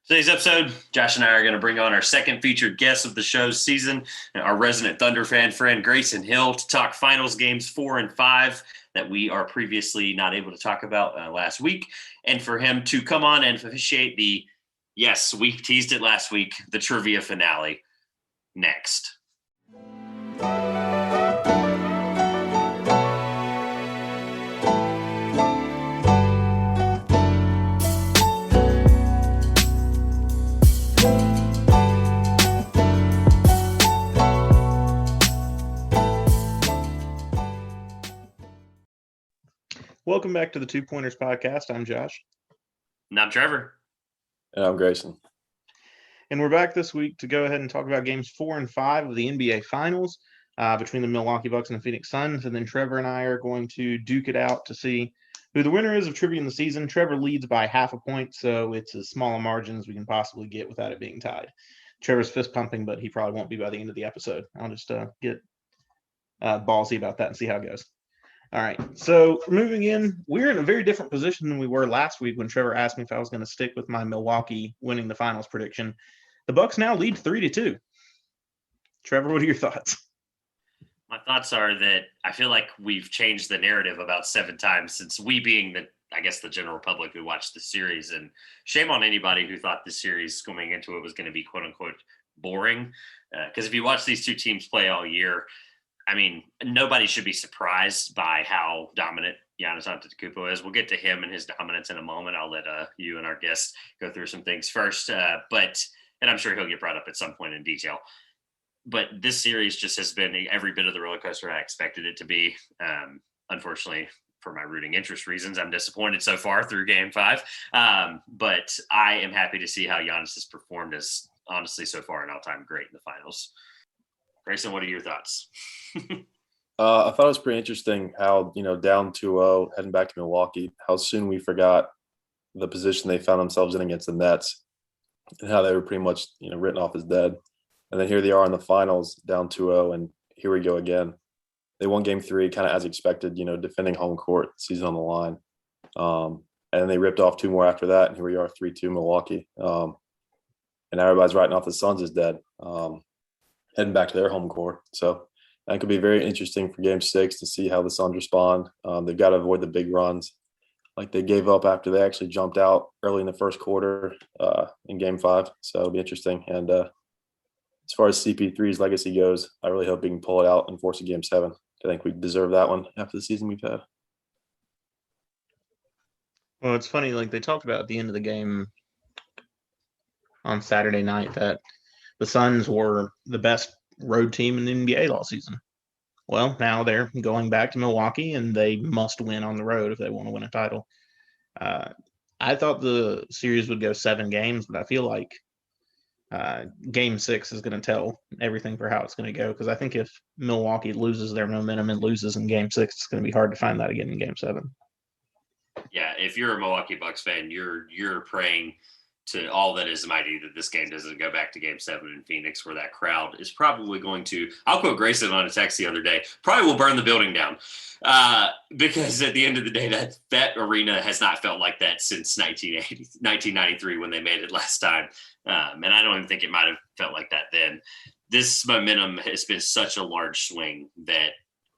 Today's episode, Josh and I are going to bring on our second featured guest of the show's season, our resident Thunder fan friend, Grayson Hill, to talk finals games 4 and 5 that we are previously not able to talk about last week, and for him to come on and officiate yes, we teased it last week, the trivia finale next. Welcome back to the Two Pointers podcast. I'm Josh. And I'm Trevor. And I'm Grayson. And we're back this week to go ahead and talk about games 4 and 5 of the NBA Finals between the Milwaukee Bucks and the Phoenix Suns. And then Trevor and I are going to duke it out to see who the winner is of Trivia in the season. Trevor leads by half a point, so it's as small a margin as we can possibly get without it being tied. Trevor's fist pumping, but he probably won't be by the end of the episode. I'll just get ballsy about that and see how it goes. All right, so moving in, we're in a very different position than we were last week when Trevor asked me if I was going to stick with my Milwaukee winning the finals prediction. The Bucks now lead 3-2. Trevor, what are your thoughts? My thoughts are that I feel like we've changed the narrative about 7 times since we being the general public who watched the series, and shame on anybody who thought the series coming into it was going to be quote unquote boring. Because if you watch these two teams play all year, I mean, nobody should be surprised by how dominant Giannis Antetokounmpo is. We'll get to him and his dominance in a moment. I'll let you and our guests go through some things first, and I'm sure he'll get brought up at some point in detail. But this series just has been every bit of the roller coaster I expected it to be. Unfortunately, for my rooting interest reasons, I'm disappointed so far through Game 5. But I am happy to see how Giannis has performed as, honestly, so far an all-time great in the finals. Grayson, what are your thoughts? I thought it was pretty interesting how, down 2-0, heading back to Milwaukee, how soon we forgot the position they found themselves in against the Nets and how they were pretty much, written off as dead. And then here they are in the finals, down 2-0, and here we go again. They won Game 3 kind of as expected, defending home court, season on the line. And then they ripped off 2 more after that, and here we are 3-2 Milwaukee. And everybody's writing off the Suns as dead. Heading back to their home court. So that could be very interesting for Game 6 to see how the Suns respond. They've got to avoid the big runs like they gave up after they actually jumped out early in the first quarter in Game 5. So it'll be interesting. And as far as CP3's legacy goes, I really hope he can pull it out and force a Game 7. I think we deserve that one after the season we've had. Well, it's funny, like they talked about at the end of the game on Saturday night that the Suns were the best road team in the NBA all season. Well, now they're going back to Milwaukee, and they must win on the road if they want to win a title. I thought the series would go 7 games, but I feel like Game 6 is going to tell everything for how it's going to go, because I think if Milwaukee loses their momentum and loses in Game 6, it's going to be hard to find that again in Game 7. Yeah, if you're a Milwaukee Bucks fan, you're praying to all that is mighty that this game doesn't go back to Game 7 in Phoenix, where that crowd is probably going to, I'll quote Grayson on a text the other day, probably will burn the building down. Because at the end of the day, that arena has not felt like that since 1993 when they made it last time. And I don't even think it might have felt like that then. This momentum has been such a large swing that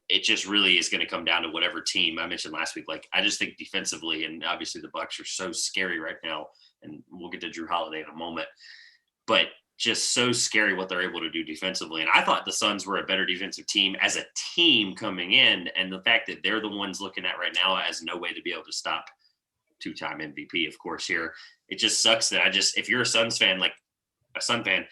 it just really is going to come down to whatever team I mentioned last week. Like, I just think defensively, and obviously the Bucks are so scary right now, and we'll get to Jrue Holiday in a moment, but just so scary what they're able to do defensively. And I thought the Suns were a better defensive team as a team coming in, and the fact that they're the ones looking at right now as no way to be able to stop 2-time MVP, of course, here. It just sucks that if you're a Suns fan, like a Sun fan,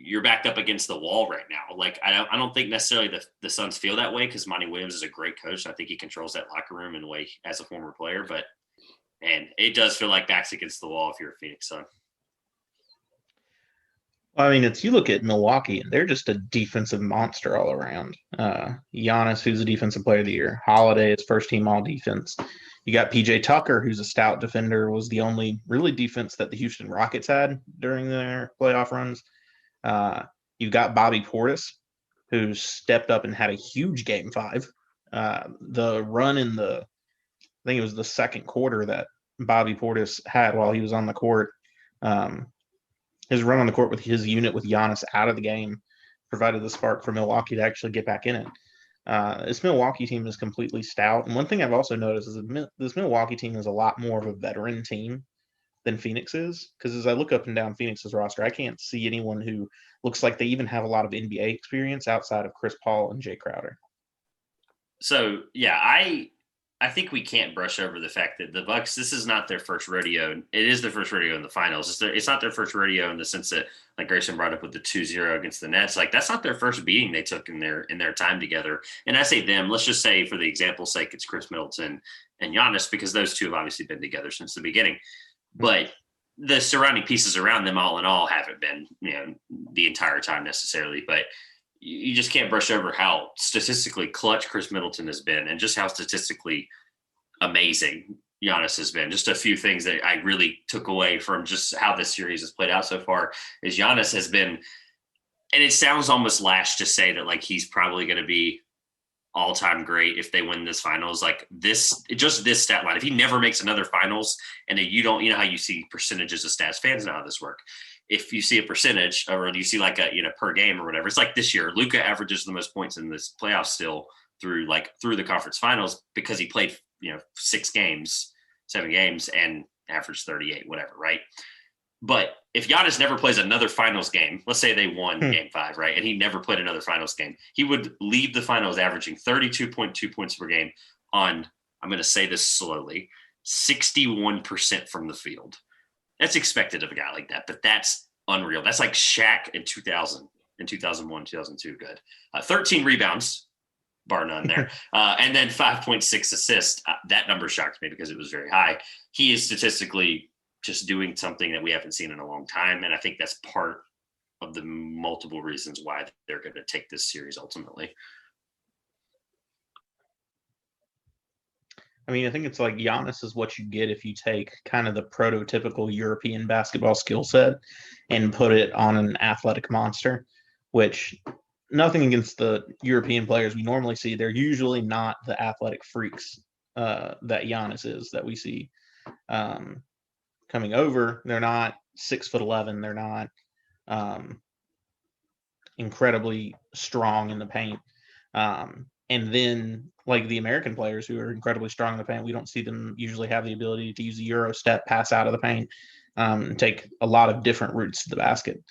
you're backed up against the wall right now. Like, I don't think necessarily the Suns feel that way, because Monty Williams is a great coach. I think he controls that locker room in a way as a former player, but and it does feel like backs against the wall if you're a Phoenix Sun. Well, I mean, you look at Milwaukee, and they're just a defensive monster all around. Giannis, who's a defensive player of the year. Holiday is first team all defense. You got PJ Tucker, who's a stout defender, was the only really defense that the Houston Rockets had during their playoff runs. You've got Bobby Portis, who stepped up and had a huge Game 5. The run in I think it was the second quarter that Bobby Portis had while he was on the court His run on the court with his unit with Giannis out of the game provided the spark for Milwaukee to actually get back in it. This Milwaukee team is completely stout. And one thing I've also noticed is that this Milwaukee team is a lot more of a veteran team than Phoenix is. Because as I look up and down Phoenix's roster, I can't see anyone who looks like they even have a lot of NBA experience outside of Chris Paul and Jay Crowder. So, yeah, I think we can't brush over the fact that the Bucks, this is not their first rodeo. It is their first rodeo in the finals. It's not their first rodeo in the sense that, like Grayson brought up with the 2-0 against the Nets. Like, that's not their first beating they took in their time together. And I say them, let's just say for the example's sake, it's Chris Middleton and Giannis, because those two have obviously been together since the beginning. But the surrounding pieces around them, all in all, haven't been, the entire time necessarily. But you just can't brush over how statistically clutch Chris Middleton has been and just how statistically amazing Giannis has been. Just a few things that I really took away from just how this series has played out so far is Giannis has been, and it sounds almost lash to say that like he's probably going to be all-time great if they win this finals. Like this stat line, if he never makes another finals, and you know how you see percentages of stats, fans know how this work. If you see a percentage or you see like a, per game or whatever, it's like this year, Luka averages the most points in this playoff still through the conference finals because he played, 7 games and averaged 38, whatever. Right. But if Giannis never plays another finals game, let's say they won game 5, right? And he never played another finals game, he would leave the finals averaging 32.2 points per game on, I'm going to say this slowly, 61% from the field. That's expected of a guy like that, but that's unreal. That's like Shaq in 2000, in 2001, 2002. Good. 13 rebounds, bar none there. And then 5.6 assists. That number shocked me because it was very high. He is statistically just doing something that we haven't seen in a long time. And I think that's part of the multiple reasons why they're going to take this series ultimately. I mean, I think it's like Giannis is what you get if you take kind of the prototypical European basketball skill set and put it on an athletic monster, which nothing against the European players we normally see. They're usually not the athletic freaks that Giannis is that we see coming over. They're not 6'11". They're not incredibly strong in the paint. And then like the American players who are incredibly strong in the paint, we don't see them usually have the ability to use a Euro step, pass out of the paint, and take a lot of different routes to the basket.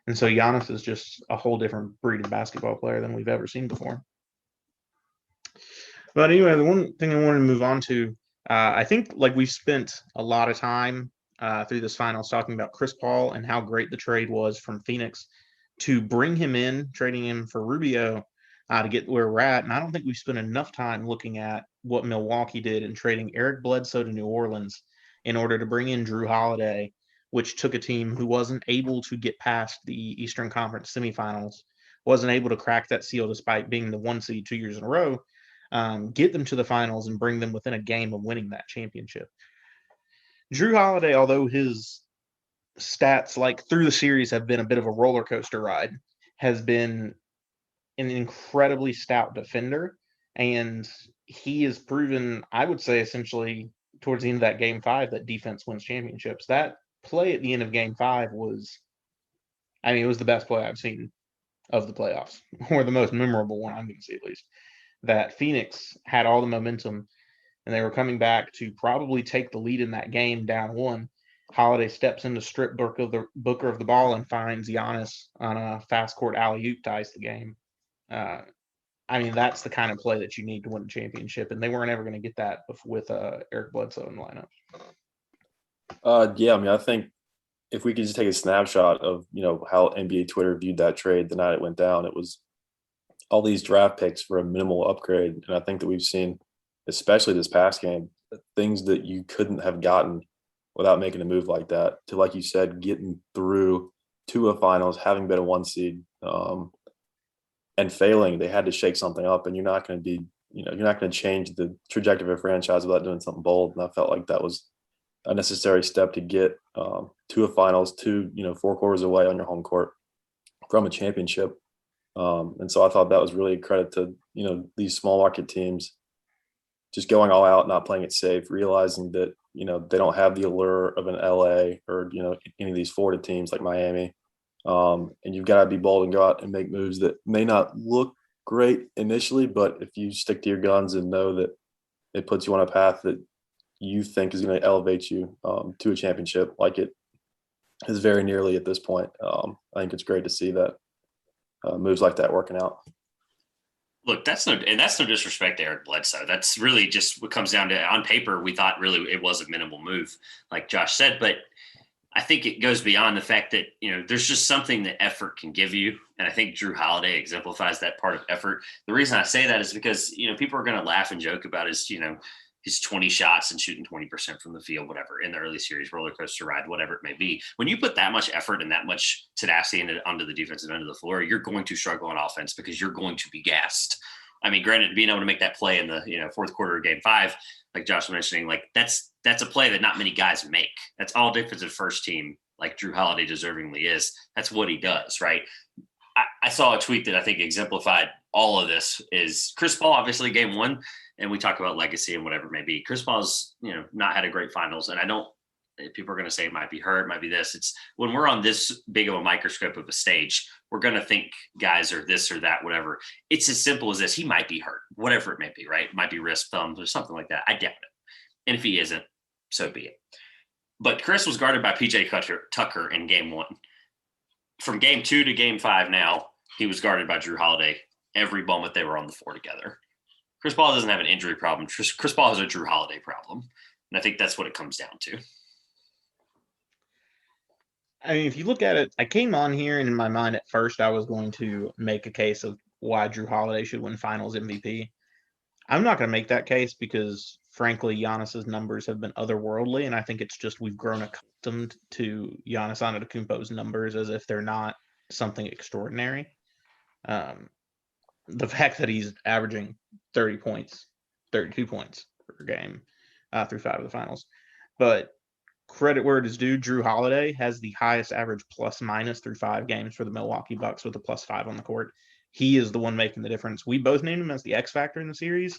And so Giannis is just a whole different breed of basketball player than we've ever seen before. But anyway, the one thing I wanted to move on to, I think like we've spent a lot of time through this finals talking about Chris Paul and how great the trade was from Phoenix to bring him in, trading him for Rubio to get where we're at. And I don't think we've spent enough time looking at what Milwaukee did in trading Eric Bledsoe to New Orleans in order to bring in Jrue Holiday, which took a team who wasn't able to get past the Eastern Conference semifinals, wasn't able to crack that seal despite being the 1 seed 2 years in a row, get them to the finals and bring them within a game of winning that championship. Jrue Holiday, although his stats like through the series have been a bit of a roller coaster ride, has been an incredibly stout defender. And he has proven, I would say, essentially towards the end of that game 5, that defense wins championships. That play at the end of game 5 was, it was the best play I've seen of the playoffs, or the most memorable one I'm going to see at least. That Phoenix had all the momentum and they were coming back to probably take the lead in that game down 1. Holiday steps in to strip Booker of the ball and finds Giannis on a fast court alley-oop, ties the game. That's the kind of play that you need to win a championship, and they weren't ever going to get that with Eric Bledsoe in the lineup. I think if we could just take a snapshot of, how NBA Twitter viewed that trade the night it went down, it was all these draft picks for a minimal upgrade. And I think that we've seen, especially this past game, things that you couldn't have gotten without making a move like that, to, like you said, getting through to a finals, having been a 1 seed, and failing. They had to shake something up, and you're not going to change the trajectory of a franchise without doing something bold. And I felt like that was a necessary step to get to a finals, 4 quarters away on your home court from a championship. And so I thought that was really a credit to, these small market teams just going all out, not playing it safe, realizing that they don't have the allure of an LA or, any of these Florida teams like Miami. And you've got to be bold and go out and make moves that may not look great initially, but if you stick to your guns and know that it puts you on a path that you think is going to elevate you to a championship, like it is very nearly at this point. I think it's great to see that moves like that working out. Look, that's no disrespect to Eric Bledsoe. That's really just what comes down to, on paper, we thought really it was a minimal move, like Josh said, but I think it goes beyond the fact that, there's just something that effort can give you. And I think Jrue Holiday exemplifies that part of effort. The reason I say that is because, people are going to laugh and joke about his 20 shots and shooting 20% from the field, whatever, in the early series, roller coaster ride, whatever it may be. When you put that much effort and that much tenacity onto the defensive end of the floor, you're going to struggle on offense because you're going to be gassed. I mean, granted, being able to make that play in the fourth quarter of Game 5, like Josh was mentioning, like that's a play that not many guys make. That's all defensive first team, like Jrue Holiday deservingly is. That's what he does, right? I saw a tweet that I think exemplified all of this. Is Chris Paul, obviously Game 1, and we talk about legacy and whatever it may be. Chris Paul's not had a great finals, and people are going to say it might be hurt, it might be this. It's when we're on this big of a microscope of a stage, we're going to think guys are this or that, whatever. It's as simple as this. He might be hurt, whatever it may be, right? It might be wrist, thumbs, or something like that. I doubt it. And if he isn't, so be it. But Chris was guarded by PJ Tucker in Game 1. From Game 2 to Game 5 now, he was guarded by Jrue Holiday every moment they were on the floor together. Chris Paul doesn't have an injury problem. Chris Paul has a Jrue Holiday problem. And I think that's what it comes down to. I mean, if you look at it, I came on here and in my mind at first I was going to make a case of why Jrue Holiday should win Finals MVP. I'm not going to make that case because, frankly, Giannis's numbers have been otherworldly, and I think it's just we've grown accustomed to Giannis Antetokounmpo's numbers as if they're not something extraordinary. The fact that he's averaging 30 points, 32 points per game through 5 of the finals. But credit where it is due, Jrue Holiday has the highest average plus-minus through 5 games for the Milwaukee Bucks with a +5 on the court. He is the one making the difference. We both named him as the X factor in the series.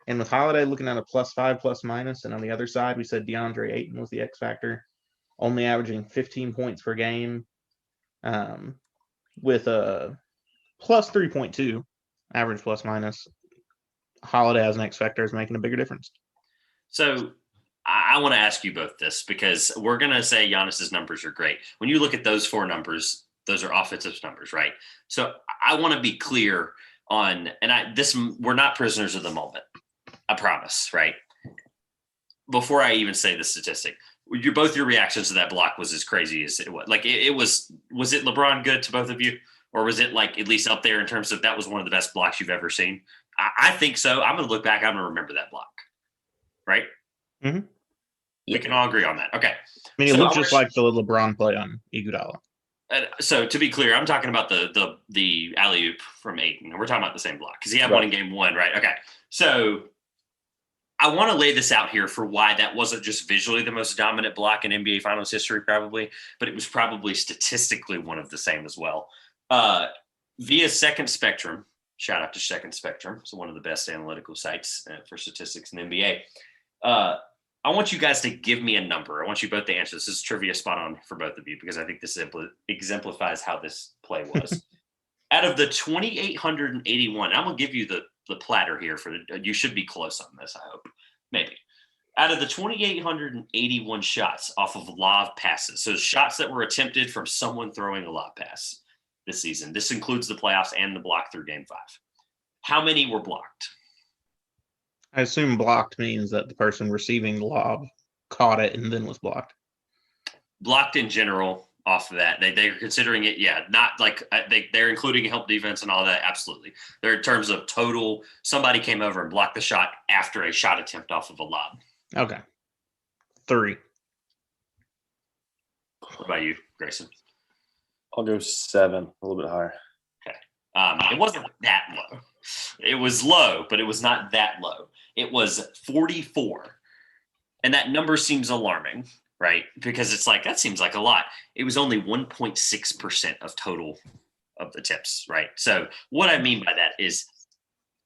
And with Holiday looking at a +5, plus-minus, and on the other side, we said DeAndre Ayton was the X factor, only averaging 15 points per game with a +3.2 average plus-minus. Holiday as an X factor is making a bigger difference. So I want to ask you both this because we're going to say Giannis's numbers are great. When you look at those 4 numbers, those are offensive numbers, right? So I want to be clear on, and we're not prisoners of the moment. I promise, right? Before I even say the statistic, your reactions to that block was as crazy as it was. Like was it LeBron good to both of you? Or was it like at least up there in terms of that was one of the best blocks you've ever seen? I think so. I'm going to look back. I'm going to remember that block. Right? Mm-hmm. We can all agree on that. Okay. I mean, it looked just like the LeBron play on Iguodala. So to be clear, I'm talking about the alley-oop from Ayton. We're talking about the same block because he had one in Game 1, right? Okay. So I want to lay this out here for why that wasn't just visually the most dominant block in NBA Finals history, probably, but it was probably statistically one of the same as well. Via Second Spectrum, shout out to Second Spectrum, it's one of the best analytical sites for statistics in the NBA. I want you guys to give me a number. I want you both to answer this. This is trivia spot on for both of you because I think this exemplifies how this play was. Out of the 2,881, I'm going to give you the platter here you should be close on this, I hope. Maybe. Out of the 2,881 shots off of lob passes, so shots that were attempted from someone throwing a lob pass this season, this includes the playoffs and the block through Game 5. How many were blocked? I assume blocked means that the person receiving the lob caught it and then was blocked. Blocked in general off of that. They're considering it, not like they're including help defense and all that, absolutely. They're in terms of total, somebody came over and blocked the shot after a shot attempt off of a lob. Okay. 3. What about you, Grayson? I'll go 7, a little bit higher. Okay. It wasn't that low. It was low, but it was not that low. It was 44. And that number seems alarming, right? Because it's like, that seems like a lot. It was only 1.6% of total of the tips, right? So what I mean by that is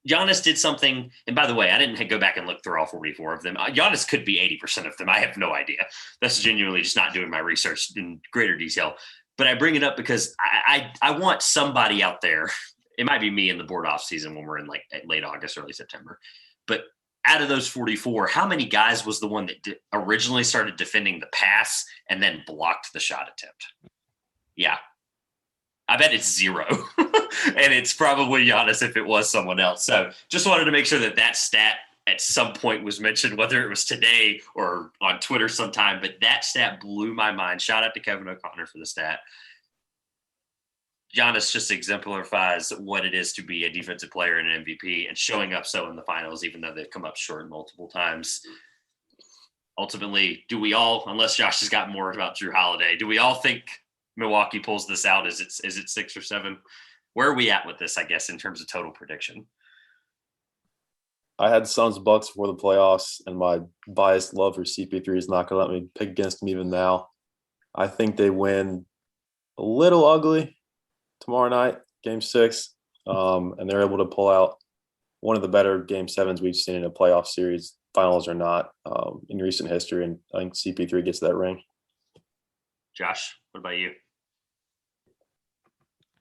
Giannis did something, and by the way, I didn't go back and look through all 44 of them. Giannis could be 80% of them. I have no idea. That's genuinely just not doing my research in greater detail. But I bring it up because I want somebody out there. It might be me in the board off season when we're in like late August, early September. But out of those 44, how many guys was the one that originally started defending the pass and then blocked the shot attempt? Yeah. I bet it's 0. And it's probably Giannis if it was someone else. So just wanted to make sure that stat at some point was mentioned, whether it was today or on Twitter sometime. But that stat blew my mind. Shout out to Kevin O'Connor for the stat. Giannis just exemplifies what it is to be a defensive player and an MVP and showing up so in the finals, even though they've come up short multiple times. Ultimately, do we all, unless Josh has got more about Jrue Holiday, do we all think Milwaukee pulls this out? Is it 6 or 7? Where are we at with this, I guess, in terms of total prediction? I had Suns Bucks before the playoffs, and my biased love for CP3 is not going to let me pick against them even now. I think they win a little ugly tomorrow night, Game 6, and they're able to pull out one of the better Game 7s we've seen in a playoff series, finals or not, in recent history, and I think CP3 gets that ring. Josh, what about you?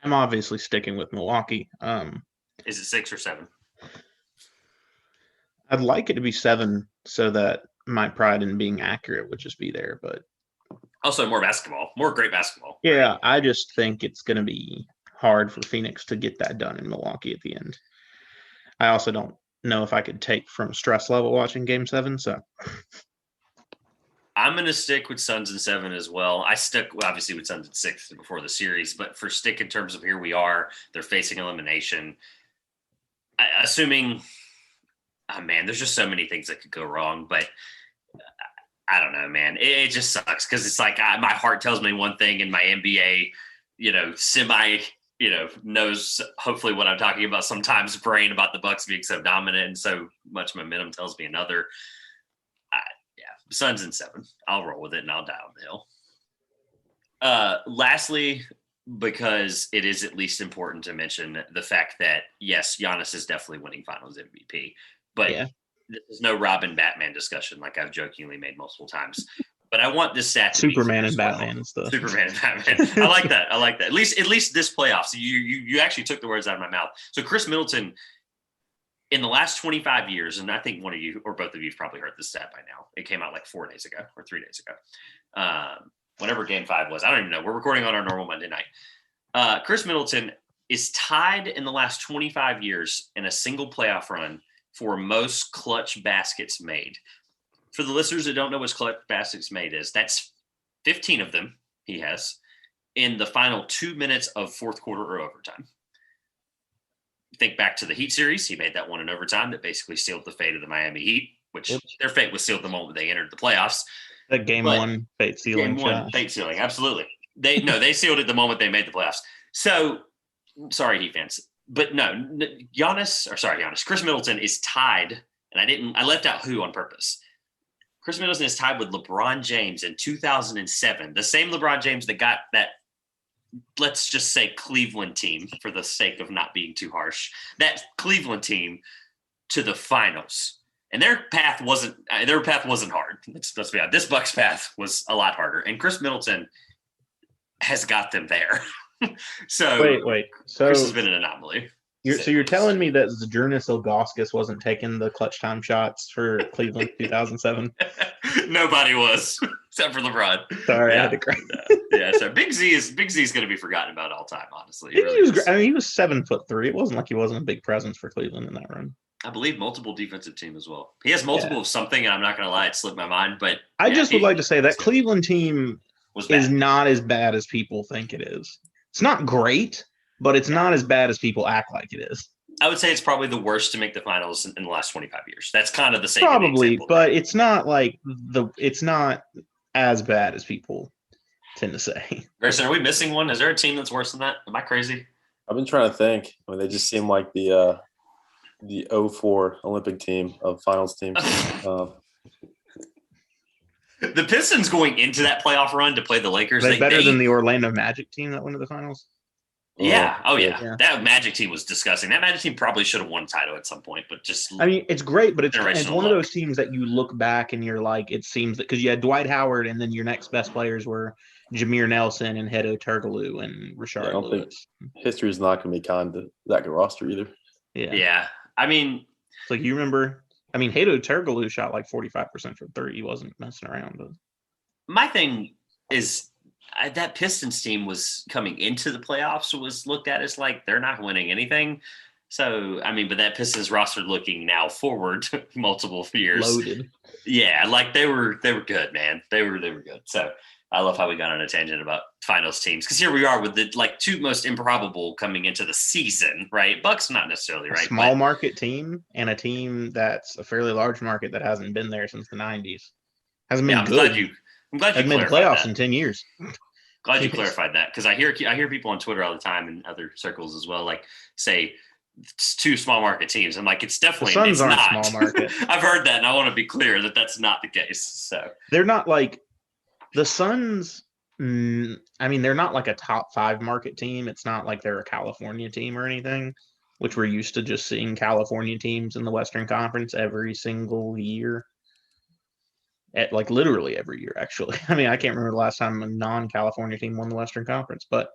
I'm obviously sticking with Milwaukee. Is it 6 or 7? I'd like it to be 7 so that my pride in being accurate would just be there, but also more basketball, more great basketball. Yeah, I just think it's going to be hard for Phoenix to get that done in Milwaukee at the end. I also don't know if I could take from stress level watching Game 7, so I'm going to stick with Suns in 7 as well. I stuck obviously with Suns in 6 before the series, but for stick in terms of here we are, they're facing elimination. Assuming, oh man, there's just so many things that could go wrong, but I don't know, man. It just sucks because it's like my heart tells me one thing and my NBA, knows hopefully what I'm talking about sometimes brain about the Bucks being so dominant and so much momentum tells me another. Suns in 7. I'll roll with it and I'll die on the hill. Lastly, because it is at least important to mention the fact that, yes, Giannis is definitely winning finals MVP, but this is no Robin Batman discussion like I've jokingly made multiple times. But I want this stat to Superman and Batman and stuff. Superman and Batman. I like that. At least this playoffs. You actually took the words out of my mouth. So Chris Middleton, in the last 25 years, and I think one of you or both of you have probably heard this stat by now. It came out like 4 days ago or 3 days ago. Whenever Game 5 was. I don't even know. We're recording on our normal Monday night. Chris Middleton is tied in the last 25 years in a single playoff run for most clutch baskets made. For the listeners that don't know what clutch baskets made is, that's 15 of them he has in the final 2 minutes of fourth quarter or overtime. Think back to the Heat series. He made that one in overtime that basically sealed the fate of the Miami Heat, which their fate was sealed the moment they entered the playoffs. The game 1 fate sealing. Game 1 fate sealing, absolutely. They sealed it the moment they made the playoffs. So, sorry, Heat fans. But no, Chris Middleton is tied, and I left out who on purpose. Chris Middleton is tied with LeBron James in 2007, the same LeBron James that got that, let's just say, Cleveland team, for the sake of not being too harsh, that Cleveland team to the finals. And their path wasn't hard. Let's be honest. This Bucks path was a lot harder. And Chris Middleton has got them there. So wait. So Chris has been an anomaly. You're telling me that Zydrunas Ilgauskas wasn't taking the clutch time shots for Cleveland 2007? Nobody was, except for LeBron. Sorry, I had to cry. So Big Z is going to be forgotten about all time, honestly. He was 7'3". It wasn't like he wasn't a big presence for Cleveland in that run. I believe multiple defensive team as well. He has multiple of something, and I'm not going to lie, it slipped my mind. But I would like to say that Cleveland team is not as bad as people think it is. It's not great, but it's not as bad as people act like it is. I would say it's probably the worst to make the finals in the last 25 years. That's kind of the same. Probably, but it's not it's not as bad as people tend to say. Grayson, are we missing one? Is there a team that's worse than that? Am I crazy? I've been trying to think. I mean, they just seem like the 04 Olympic team of finals teams. The Pistons going into that playoff run to play the Lakers. Are they better than the Orlando Magic team that went to the finals? Yeah. Oh, yeah. Yeah. That Magic team was disgusting. That Magic team probably should have won a title at some point, but just I mean, it's great, but it's generational one of luck. those teams that you look back and you're like, it seems that because you had Dwight Howard and then your next best players were Jameer Nelson and Hedo Turkoglu and I Rashard don't think Lewis. history is not going to be kind to that good roster either. Yeah. Yeah. I mean, So you remember, I mean, Hedo Turkoglu shot like 45% from three. He wasn't messing around. But my thing is that Pistons team was coming into the playoffs was looked at as like they're not winning anything. So, I mean, but that Pistons roster looking now forward multiple years. loaded. Yeah, like they were good, man. They were good. So I love how we got on a tangent about finals teams because here we are with the like two most improbable coming into the season, right? Bucks not necessarily right. Small market team and a team that's a fairly large market that hasn't been there since the 90s. Hasn't been good. I'm glad you hasn't been clarified playoffs that. in 10 years. Glad you clarified that because I hear people on Twitter all the time and other circles as well, like say it's two small market teams. I'm like, it's definitely the Suns it's aren't not. small market. I've heard that, and I want to be clear that that's not the case. So they're not like the Suns. I mean, they're not like a top 5 market team. It's not like they're a California team or anything, which we're used to just seeing California teams in the Western Conference every single year. At like literally every year, actually. I mean, I can't remember the last time a non-California team won the Western Conference, but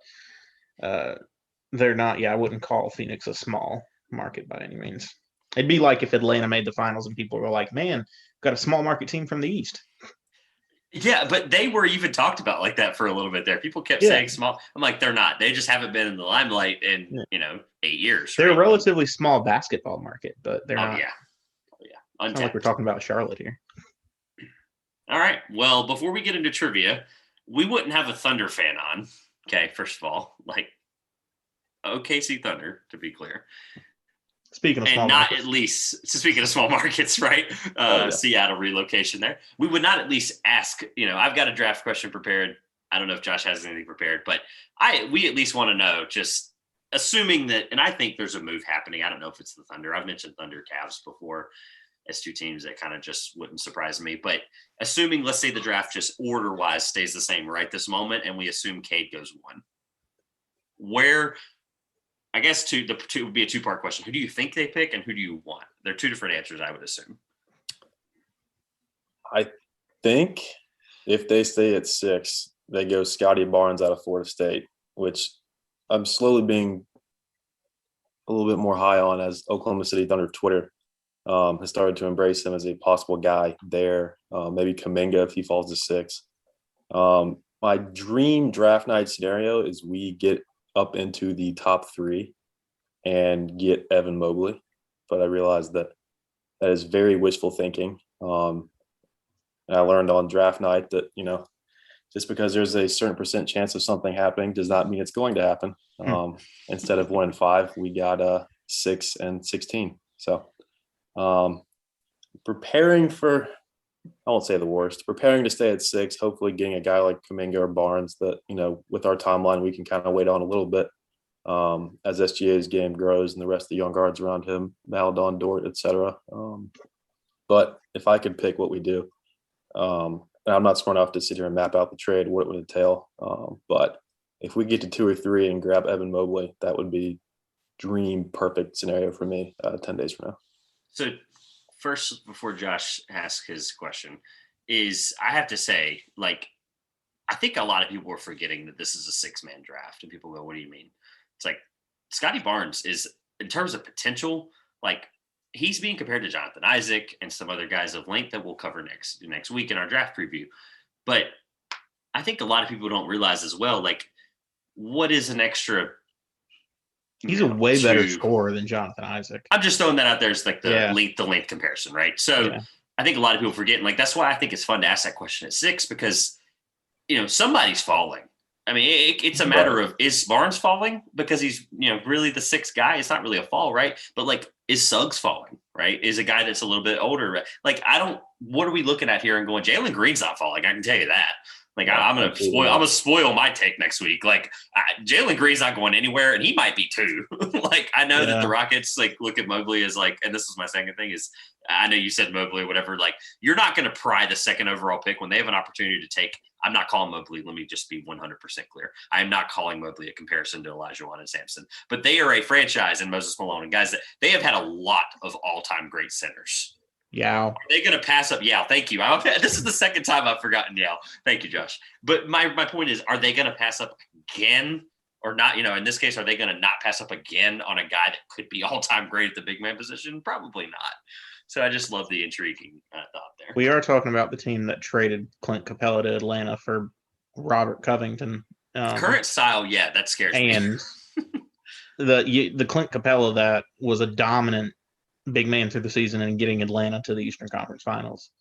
they're not. Yeah, I wouldn't call Phoenix a small market by any means. It'd be like if Atlanta made the finals and people were like, "Man, got a small market team from the East." yeah, but they were even talked about like that for a little bit there. People kept saying small. I'm like, they're not. They just haven't been in the limelight in 8 years. They're right? a relatively small basketball market, but they're not. Yeah. It's not like we're talking about Charlotte here. All right. Well, before we get into trivia, we wouldn't have a Thunder fan on. Okay, first of all, like OKC Thunder, to be clear. Speaking of small and not markets. at least speaking of small markets, right? Seattle relocation there. We would not at least ask, I've got a draft question prepared. I don't know if Josh has anything prepared, but we at least want to know, just assuming that, and I think there's a move happening. I don't know if it's the Thunder. I've mentioned Thunder Cavs before as two teams that kind of just wouldn't surprise me. But assuming, let's say the draft just order-wise stays the same right this moment, and we assume Cade goes 1. Where, I guess it would be a 2-part question. Who do you think they pick and who do you want? They're 2 different answers, I would assume. I think if they stay at 6, they go Scotty Barnes out of Florida State, which I'm slowly being a little bit more high on as Oklahoma City Thunder Twitter has started to embrace him as a possible guy there. Maybe Kuminga if he falls to 6. My dream draft night scenario is we get up into the top 3 and get Evan Mobley. But I realize that is very wishful thinking. And I learned on draft night that, just because there's a certain % chance of something happening does not mean it's going to happen. Instead of 1 and 5, we got 6 and 16. So preparing for, I won't say the worst, preparing to stay at 6, hopefully getting a guy like Kuminga or Barnes that, with our timeline, we can kind of wait on a little bit as SGA's game grows and the rest of the young guards around him, Maladon, Dort, etc. But if I could pick what we do, and I'm not smart enough to sit here and map out the trade, what it would entail. But if we get to 2 or 3 and grab Evan Mobley, that would be dream perfect scenario for me 10 days from now. So first, before Josh asks his question, is I have to say, like, I think a lot of people are forgetting that this is a 6-man draft. And people go, what do you mean? It's like Scotty Barnes is, in terms of potential, like, he's being compared to Jonathan Isaac and some other guys of length that we'll cover next week in our draft preview. But I think a lot of people don't realize as well, like, what is an extra? He's a way better scorer than Jonathan Isaac. I'm just throwing that out there as like the length comparison, right? So I think a lot of people forget, and like that's why I think it's fun to ask that question at 6 because somebody's falling. I mean, it's a matter of, is Barnes falling because he's really the 6th guy? It's not really a fall, right? But like, is Suggs falling, right? Is a guy that's a little bit older? Like, what are we looking at here and going, Jalen Green's not falling? I can tell you that. Like, I'm gonna spoil my take next week. Like, Jalen Green's not going anywhere, and he might be too. Like, I know that the Rockets like look at Mobley as like, and this is my second thing is, I know you said Mobley or whatever. Like, you're not going to pry the 2nd overall pick when they have an opportunity to take I'm not calling Mobley. Let me just be 100% clear. I am not calling Mobley a comparison to Olajuwon and Sampson, but they are a franchise in Moses Malone and guys that they have had a lot of all-time great centers. Yeah. Are they going to pass up Yao? Thank you. This is the second time I've forgotten Yao. Thank you, Josh. But my point is, are they going to pass up again or not? In this case, are they going to not pass up again on a guy that could be all-time great at the big man position? Probably not. So I just love the intriguing thought there. We are talking about the team that traded Clint Capella to Atlanta for Robert Covington. Current style, yeah, that scares me. And the Clint Capella that was a dominant big man through the season and getting Atlanta to the Eastern Conference Finals.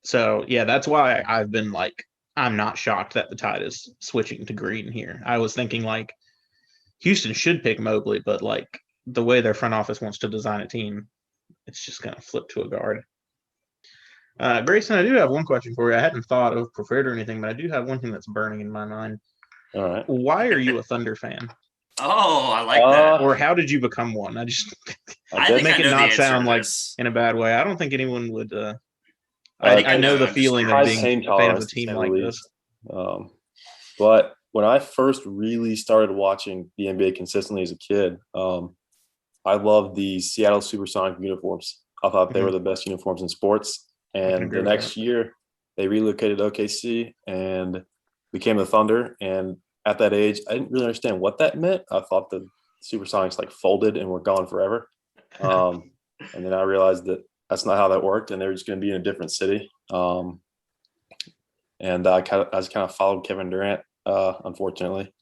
So, yeah, that's why I've been like, I'm not shocked that the Tide is switching to green here. I was thinking like Houston should pick Mobley, but like the way their front office wants to design a team, it's just going to flip to a guard. Grayson, I do have one question for you. I hadn't thought of preferred or anything, but I do have one thing that's burning in my mind. All right. Why are you a Thunder fan? Oh, I like that. Or how did you become one? I just I make I it know the not answer sound to like this. in a bad way. I don't think anyone would. I I know the I'm just feeling of high being pain a fan of a tolerance, to team say the like least. this. But when I first really started watching the NBA consistently as a kid, I loved the Seattle Supersonic uniforms. I thought they were the best uniforms in sports. And agree the with next year, they relocated to OKC and became the Thunder. And at that age, I didn't really understand what that meant. I thought the Supersonics like folded and were gone forever. And then I realized that that's not how that worked, and they were just going to be in a different city. And I just kind of followed Kevin Durant, unfortunately,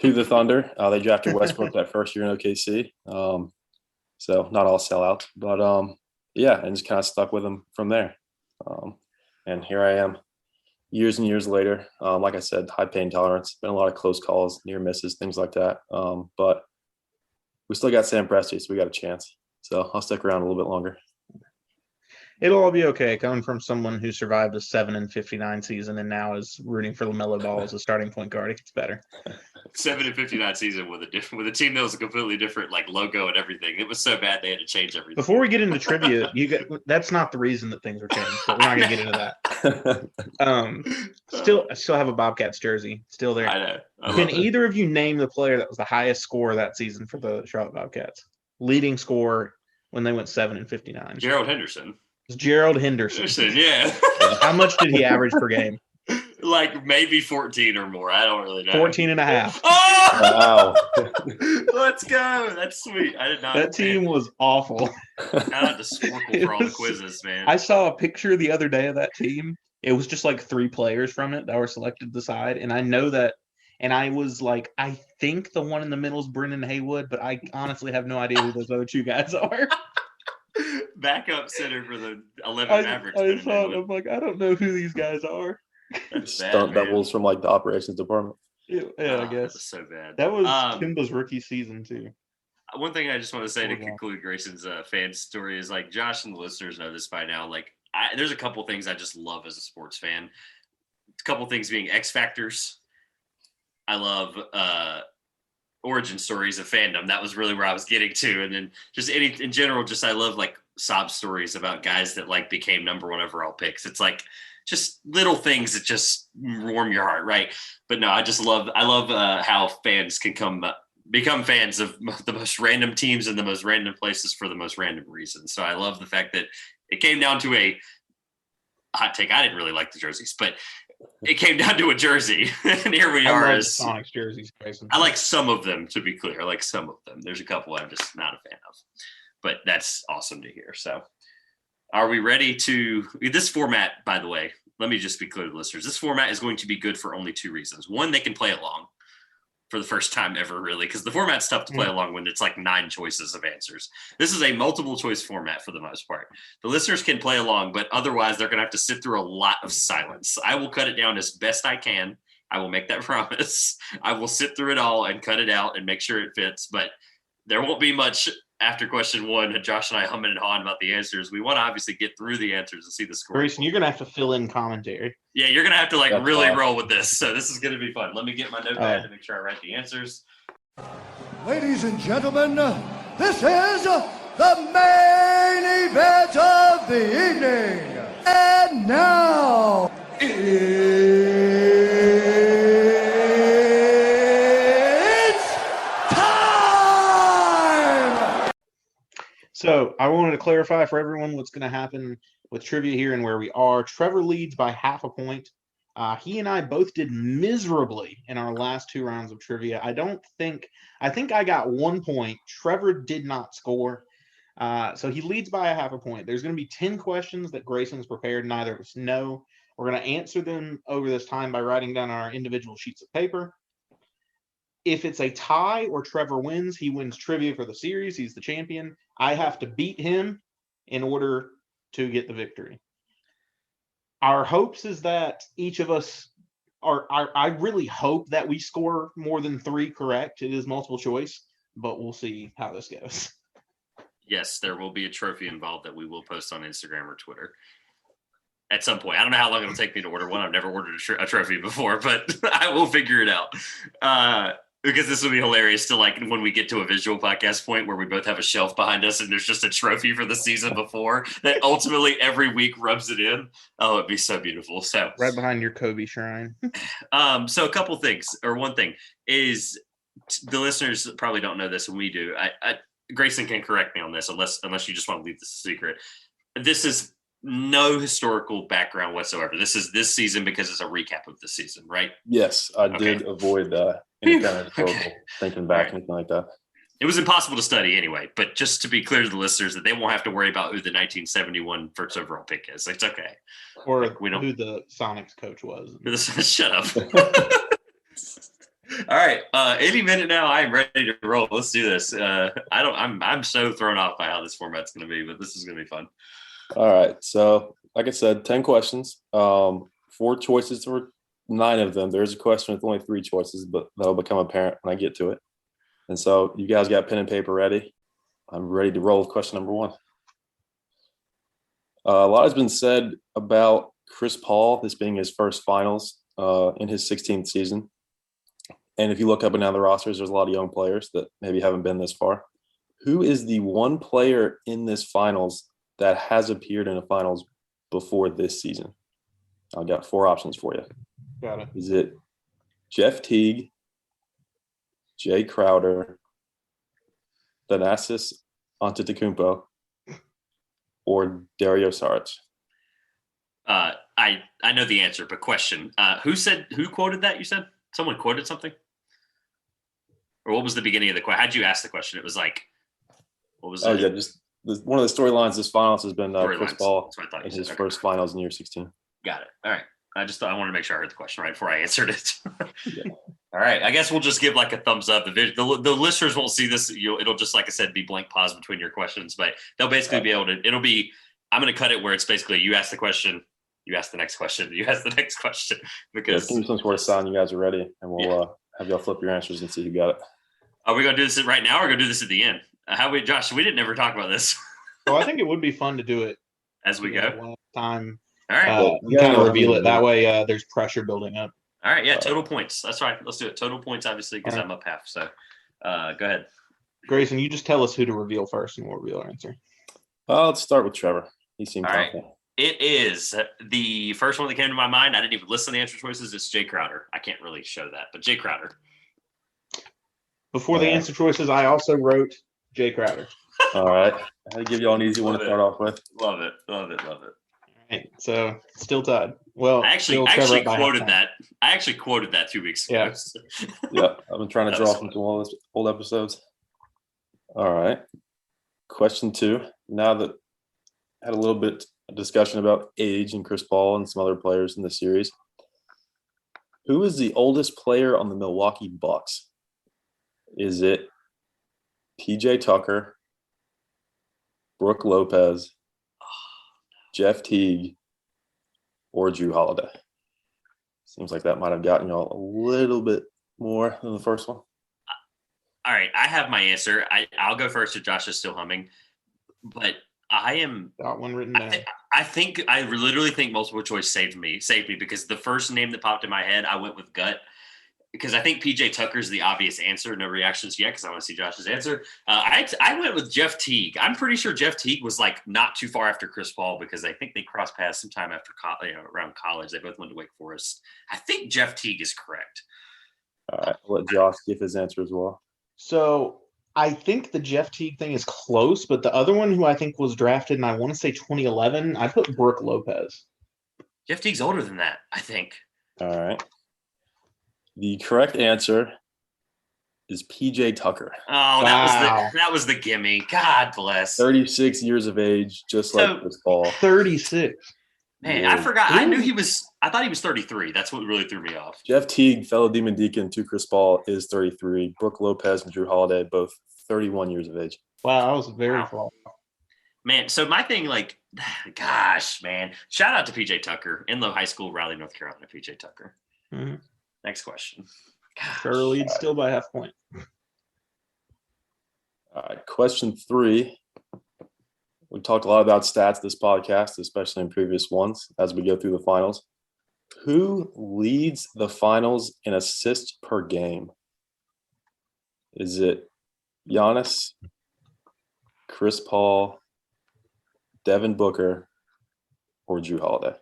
to the Thunder. They drafted Westbrook that first year in OKC. So not all sellouts, but yeah, and just kind of stuck with them from there. And here I am years and years later. Like I said, high pain tolerance, been a lot of close calls, near misses, things like that. But we still got Sam Presti, so we got a chance. So I'll stick around a little bit longer. It'll all be okay. Coming from someone who survived a 7-59 season and now is rooting for LaMelo Ball as a starting point guard, it gets better. 7-59 season with a team that was a completely different like logo and everything. It was so bad they had to change everything. Before we get into trivia, that's not the reason that things are changed, but we're not going to get into that. I still have a Bobcats jersey. Still there. I know. Can either of you name the player that was the highest scorer that season for the Charlotte Bobcats? Leading scorer when they went 7-59. Gerald Henderson. It's Gerald Henderson. Yeah. How much did he average per game? Like maybe 14 or more. I don't really know. 14 and a half. Oh! Wow. Let's go. That's sweet. I did not. That team was awful. Shout out to Sporkle for all the quizzes, man. I saw a picture the other day of that team. It was just like 3 players from it that were selected to the side. And I know that. And I was like, I think the one in the middle is Brendan Haywood, but I honestly have no idea who those other 2 guys are. Backup center for the 11 Mavericks. I'm like, I don't know who these guys are. Stunt doubles from like the operations department. Yeah, I guess. That was so bad. That was Kimba's rookie season too. One thing I just want to say to conclude Grayson's fan story is like Josh and the listeners know this by now. Like, there's a couple things I just love as a sports fan. A couple things being X factors. I love origin stories of fandom. That was really where I was getting to. And then just in general, just I love like sob stories about guys that like became number 1 overall picks. It's like just little things that just warm your heart, right? But no, I love how fans can become fans of the most random teams in the most random places for the most random reasons. So I love the fact that it came down to a hot take. I didn't really like the jerseys, but it came down to a jersey, and here we are. As Sonics jerseys, Grayson. I like some of them, to be clear. I like some of them. There's a couple I'm just not a fan of, but that's awesome to hear. So, are we ready to this format? By the way, let me just be clear to the listeners: this format is going to be good for only 2 reasons. One, they can play along for the first time ever, really, because the format's tough to play along when it's like 9 choices of answers. This is a multiple choice format for the most part. The listeners can play along, but otherwise they're going to have to sit through a lot of silence. I will cut it down as best I can. I will make that promise. I will sit through it all and cut it out and make sure it fits, but there won't be much after question 1. Josh and I humming and hawing about the answers. We want to obviously get through the answers and see the score. Grayson, you're going to have to fill in commentary. Yeah, you're going to have to like That's really awesome. roll with this. So this is going to be fun. Let me get my notepad to make sure I write the answers. Ladies and gentlemen, this is the main event of the evening. And now, It's time! So I wanted to clarify for everyone what's going to happen with trivia here and where we are. Trevor leads by half a point. He and I both did miserably in our last 2 rounds of trivia. I think I got 1 point. Trevor did not score. So he leads by a half a point. There's going to be 10 questions that Grayson's prepared. Neither of us know. We're going to answer them over this time by writing down our individual sheets of paper. If it's a tie or Trevor wins, he wins trivia for the series. He's the champion. I have to beat him in order to get the victory. Our hopes is that each of us I really hope that we score more than 3 correct. It is multiple choice, but we'll see how this goes. Yes, there will be a trophy involved that we will post on Instagram or Twitter at some point. I don't know how long it'll take me to order one. I've never ordered a trophy before, but I will figure it out. Because this will be hilarious to like when we get to a visual podcast point where we both have a shelf behind us and there's just a trophy for the season before that ultimately every week rubs it in. Oh, it'd be so beautiful. So right behind your Kobe shrine. So a couple things, or one thing is the listeners probably don't know this and we do. Grayson can correct me on this unless you just want to leave this a secret. This is no historical background whatsoever. This is this season because it's a recap of the season, right? Yes, I did avoid any kind of historical thinking back, anything like that. It was impossible to study anyway, but just to be clear to the listeners that they won't have to worry about who the 1971 first overall pick is. It's okay. Or like, we don't who the Sonics coach was. Shut up. All right. Any minute now, I'm ready to roll. Let's do this. I'm so thrown off by how this format's going to be, but this is going to be fun. All right. So, like I said, 10 questions, 4 choices for 9 of them. There's a question with only 3 choices, but that'll become apparent when I get to it. And so you guys got pen and paper ready. I'm ready to roll with question number 1. A lot has been said about Chris Paul, this being his first finals in his 16th season. And if you look up and down the rosters, there's a lot of young players that maybe haven't been this far. Who is the one player in this finals that has appeared in a finals before this season? I've got 4 options for you. Got it. Is it Jeff Teague, Jay Crowder, Thanasis Antetokounmpo, or Dario Saric? I know the answer, but question: who quoted that? You said someone quoted something, or what was the beginning of the question? How'd you ask the question? It was like, what was? Yeah, just one of the storylines this finals has been Chris Paul in his first finals in year 16. Got it. All right. I wanted to make sure I heard the question right before I answered it. Yeah. All right. I guess we'll just give like a thumbs up. The listeners won't see this. It'll just, like I said, be blank pause between your questions, but they'll basically be able to, I'm going to cut it where it's basically you ask the question, you ask the next question, you ask the next question. Because give me some sort of sign you guys are ready, and we'll have y'all flip your answers and see who got it. Are we going to do this right now or going to do this at the end? Josh, we didn't ever talk about this. Well, I think it would be fun to do it as we go. Last time. All right. Kind of reveal it. That way there's pressure building up. All right. Yeah. Total points. That's right. Let's do it. Total points, obviously, because I'm up half. So go ahead. Grayson, you just tell us who to reveal first and we'll reveal our answer. Let's start with Trevor. He seemed confident. Right. It is the first one that came to my mind. I didn't even listen to the answer choices. It's Jay Crowder. I can't really show that, but Jay Crowder. Before the answer choices, I also wrote Jay Crowder. All right. I had to give you all an easy one to start off with. Love it. All right. So still tied. Well, I actually quoted that. I actually quoted that 2 weeks ago. Yeah. I've been trying to draw from some old episodes. All right. Question 2. Now that I had a little bit of discussion about age and Chris Paul and some other players in the series, who is the oldest player on the Milwaukee Bucks? Is it PJ Tucker, Brooke Lopez, Jeff Teague, or Jrue Holiday? Seems like that might have gotten y'all a little bit more than the first one. All right, I have my answer. I'll go first if Josh is still humming, but I am got one written down. I literally think multiple choice saved me because the first name that popped in my head, I went with gut. because I think PJ Tucker's the obvious answer. No reactions yet because I want to see Josh's answer. I went with Jeff Teague. I'm pretty sure Jeff Teague was like not too far after Chris Paul because I think they crossed paths sometime after around college. They both went to Wake Forest. I think Jeff Teague is correct. All right, I'll let Josh give his answer as well. So I think the Jeff Teague thing is close, but the other one who I think was drafted, and I want to say 2011, I put Brooke Lopez. Jeff Teague's older than that, I think. All right. The correct answer is PJ Tucker. Oh, that was the gimme. God bless. 36 years of age, just like Chris Paul. 36. Man, I forgot. I thought he was 33. That's what really threw me off. Jeff Teague, fellow Demon Deacon to Chris Paul, is 33. Brooke Lopez and Jrue Holiday, both 31 years of age. Wow, I was very far. Man, so my thing, like, gosh, man. Shout out to PJ Tucker. Enloe High School, Raleigh, North Carolina, PJ Tucker. Mm-hmm. Next question. Sure lead still by half point. All right, question 3. We talked a lot about stats this podcast, especially in previous ones as we go through the finals. Who leads the finals in assists per game? Is it Giannis, Chris Paul, Devin Booker, or Jrue Holiday?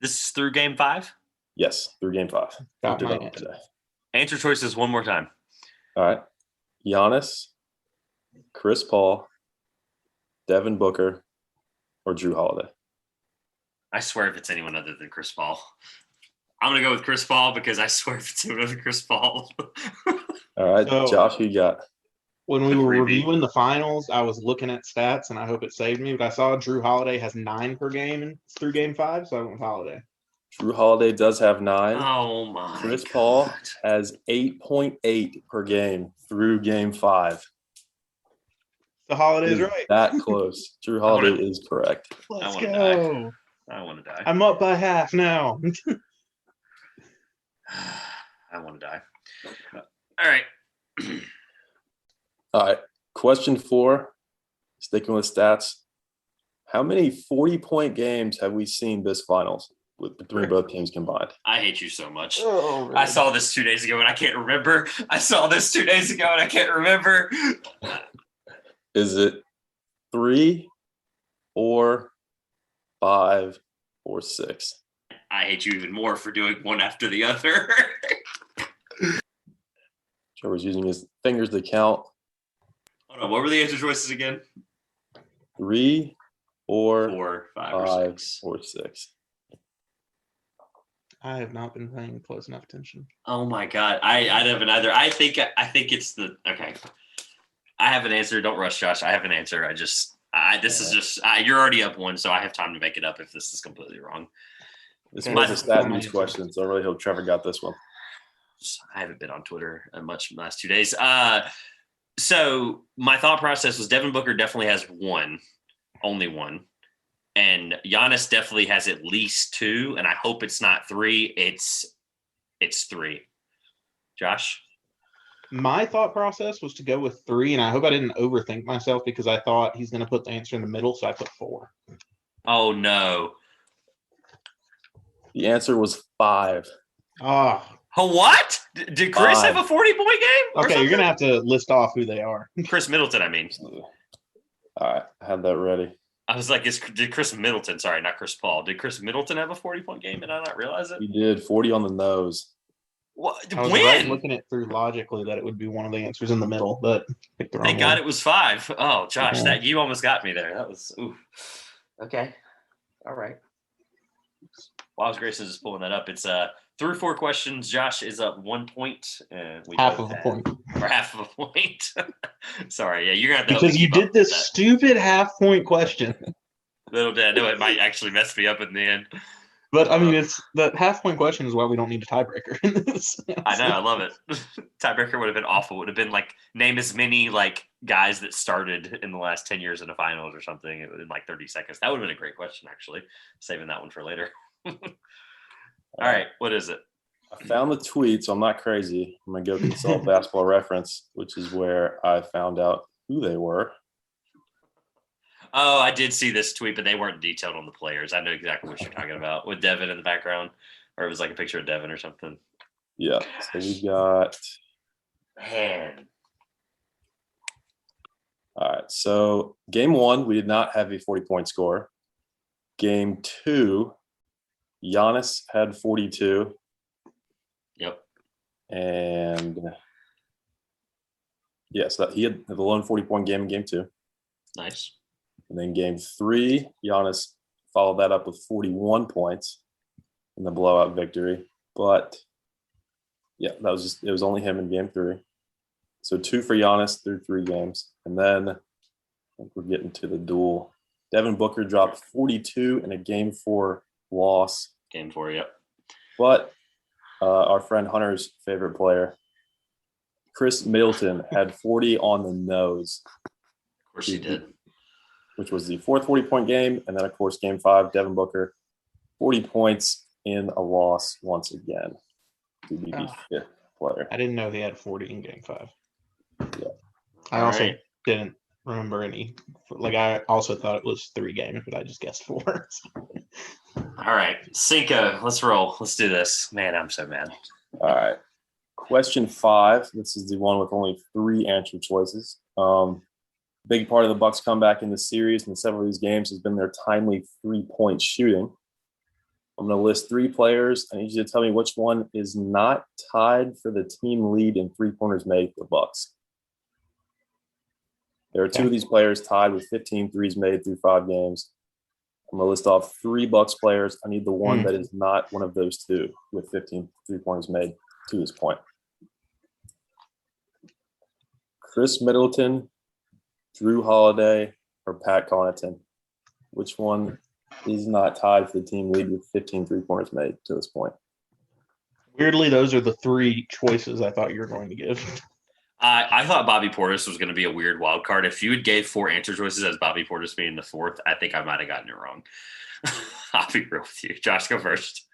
This is through game 5? Yes, through game 5. Got my answer. Today. Answer choices one more time. All right. Giannis, Chris Paul, Devin Booker, or Jrue Holiday? I swear if it's anyone other than Chris Paul. I'm going to go with Chris Paul because I swear if it's anyone other than Chris Paul. All right, So, Josh, who you got? When we were reviewing the finals, I was looking at stats, and I hope it saved me, but I saw Jrue Holiday has 9 per game through game 5, so I went with Holiday. Jrue Holiday does have 9. Oh, my Chris God. Paul has 8.8 per game through game 5. The Holiday's right. That close. Jrue Holiday is correct. Let's wanna go. I want to die. I'm up by half now. I want to die. All right. All right. Question 4, sticking with stats. How many 40-point games have we seen this finals between both teams combined? I hate you so much. Oh, really? I saw this 2 days ago and I can't remember. Is it 3, 4, 5, or 6? I hate you even more for doing one after the other. Trevor's using his fingers to count. Hold on, what were the answer choices again? 3, 4, 4, 5, 5, or 6. or 6. I have not been paying close enough attention. Oh my God, I haven't either. I think it's the okay. I have an answer. Don't rush, Josh. I have an answer. You're already up 1, so I have time to make it up if this is completely wrong. This was a stat news question, so I really hope Trevor got this one. I haven't been on Twitter much in the last 2 days. So my thought process was Devin Booker definitely has 1, only 1. And Giannis definitely has at least 2, and I hope it's not 3. It's 3. Josh? My thought process was to go with 3, and I hope I didn't overthink myself because I thought he's going to put the answer in the middle, so I put 4. Oh, no. The answer was 5. Oh, What? Did Chris have a 40-point game? okay, you're going to have to list off who they are. Chris Middleton, I mean. All right, I had that ready. I was like, did Chris Middleton, sorry, not Chris Paul. Did Chris Middleton have a 40-point game and I not realize it? He did 40 on the nose. I was When? right looking it through logically that it would be one of the answers in the middle, but picked the wrong Thank God one. it was 5. Oh, Josh, Yeah. that you almost got me there. That was, ooh. Okay. All right. While Grayson is pulling that up, it's through 4 questions. Josh is up 1 point. Half of a point. Or half of a point. Sorry, yeah, you're gonna have to help Because me you keep up did with this that. stupid half-point question. Little bit. I know it might actually mess me up in the end. But, I mean, it's the half-point question is why we don't need a tiebreaker in this. I know, I love it. Tiebreaker would have been awful. It would have been like name as many like guys that started in the last 10 years in the finals or something. It would have been like 30 seconds. That would have been a great question, actually. Saving that one for later. All right, what is it? I found the tweet, so I'm not crazy. I'm going to go consult Basketball Reference, which is where I found out who they were. Oh, I did see this tweet, but they weren't detailed on the players. I know exactly what you're talking about with Devin in the background, or it was like a picture of Devin or something. Yeah. So we got. Man. All right. So game 1, we did not have a 40-point score. Game 2, Giannis had 42. Yep. And yes, he had the lone 40-point game in game 2. Nice. And then game 3, Giannis followed that up with 41 points in the blowout victory. But yeah, it was only him in game 3. So 2 for Giannis through 3 games. And then I think we're getting to the duel. Devin Booker dropped 42 in a game 4 loss. Game 4, yep. But our friend Hunter's favorite player, Chris Middleton, had 40 on the nose. Of course he did. Which was the 4th 40-point game. And then, of course, game 5, Devin Booker, 40 points in a loss once again to be the 5th player. I didn't know he had 40 in game 5. Yeah. I also didn't remember any. Like, I also thought it was 3 games, but I just guessed 4. All right. Cinco, let's roll. Let's do this. Man, I'm so mad. All right. Question 5. This is the one with only 3 answer choices. Big part of the Bucks' comeback in the series and several of these games has been their timely 3-point shooting. I'm going to list 3 players. I need you to tell me which one is not tied for the team lead in 3-pointers made for the Bucks. There are 2 of these players tied with 15 threes made through 5 games. I'm going to list off 3 Bucks players. I need the one that is not one of those 2 with 15 3-pointers made to this point. Chris Middleton, Jrue Holiday, or Pat Connaughton. Which one is not tied for the team lead with 15 3-pointers made to this point? Weirdly, those are the 3 choices I thought you were going to give. I thought Bobby Portis was going to be a weird wild card. If you had gave 4 answer choices as Bobby Portis being the 4th, I think I might have gotten it wrong. I'll be real with you. Josh, go first.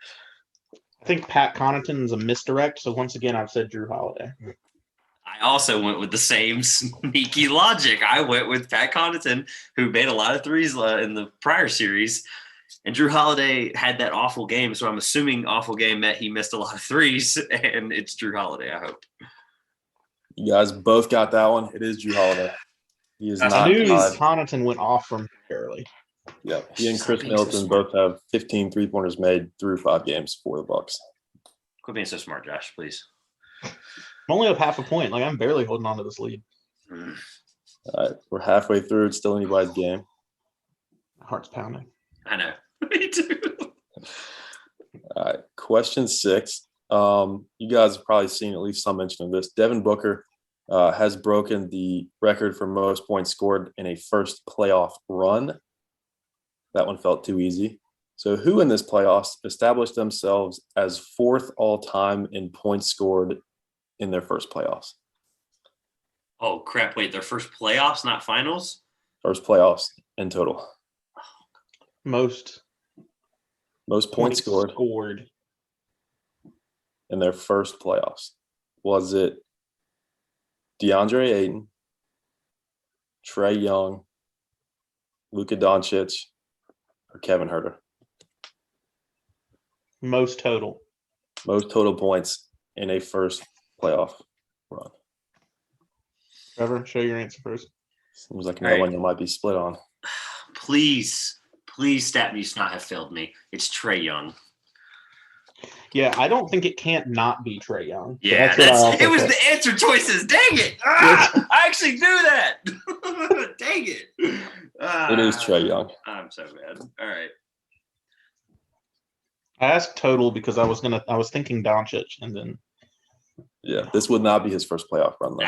I think Pat Connaughton is a misdirect, so once again, I've said Jrue Holiday. I also went with the same sneaky logic. I went with Pat Connaughton, who made a lot of threes in the prior series. And Jrue Holiday had that awful game, so I'm assuming awful game meant he missed a lot of threes, and it's Jrue Holiday, I hope. You guys both got that one. It is Jrue Holiday. He is not I knew tied. Connaughton went off from early. Yeah, he and Chris Middleton both have 15 3-pointers made through 5 games for the Bucks. Quit being so smart, Josh, please. I'm only up half a point. Like, I'm barely holding on to this lead. All right, we're halfway through. It's still anybody's game. My heart's pounding. I know. Me too. All right, question 6. You guys have probably seen at least some mention of this. Devin Booker has broken the record for most points scored in a first playoff run. That one felt too easy. So who in this playoffs established themselves as 4th all-time in points scored in their first playoffs? Oh, crap. Wait, their first playoffs, not finals? First playoffs in total. Most points scored in their first playoffs. Was it DeAndre Ayton, Trae Young, Luka Doncic, or Kevin Huerter? Most total points in a first playoff run. Trevor, show your answer first. Seems like another one you might be split on. Please, stat me not have failed me. It's Trae Young. Yeah, I don't think it can't not be Trae Young. Yeah, it was the answer choices. Dang it. I actually knew that. Dang it. It is Trae Young. I'm so bad. All right. I asked total because I was thinking Doncic, and then this would not be his first playoff run though.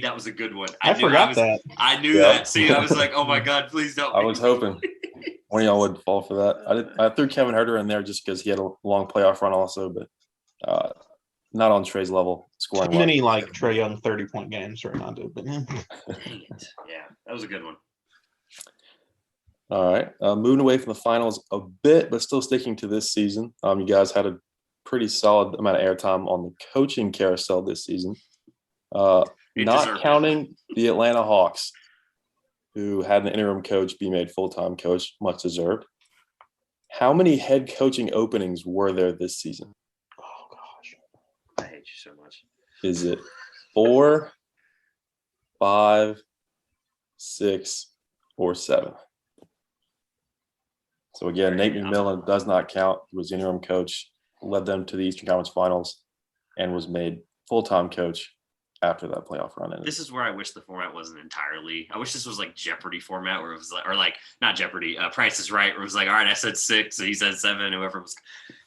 That was a good one. I forgot that. I knew that. See, I was like, oh my God, please don't. I was hoping one of y'all would fall for that. I threw Kevin Huerter in there just because he had a long playoff run also, but not on Trae's level scoring. Too many like Trae Young 30-point games right now, dude. But dang it. Yeah, that was a good one. All right. Moving away from the finals a bit, but still sticking to this season. You guys had a pretty solid amount of airtime on the coaching carousel this season. Not counting the Atlanta Hawks, who had an interim coach be made full-time coach, much deserved. How many head coaching openings were there this season? Oh, gosh. I hate hate you so much. Is it 4, 5, 6, or 7? So again, Nate McMillan does not count. He was interim coach, led them to the Eastern Conference Finals, and was made full-time coach after that playoff run. This is where I wish the format wasn't entirely. I wish this was like Jeopardy format, where it was like, or like not Jeopardy, Price is Right, where it was like, all right, I said 6, so he said 7, whoever was.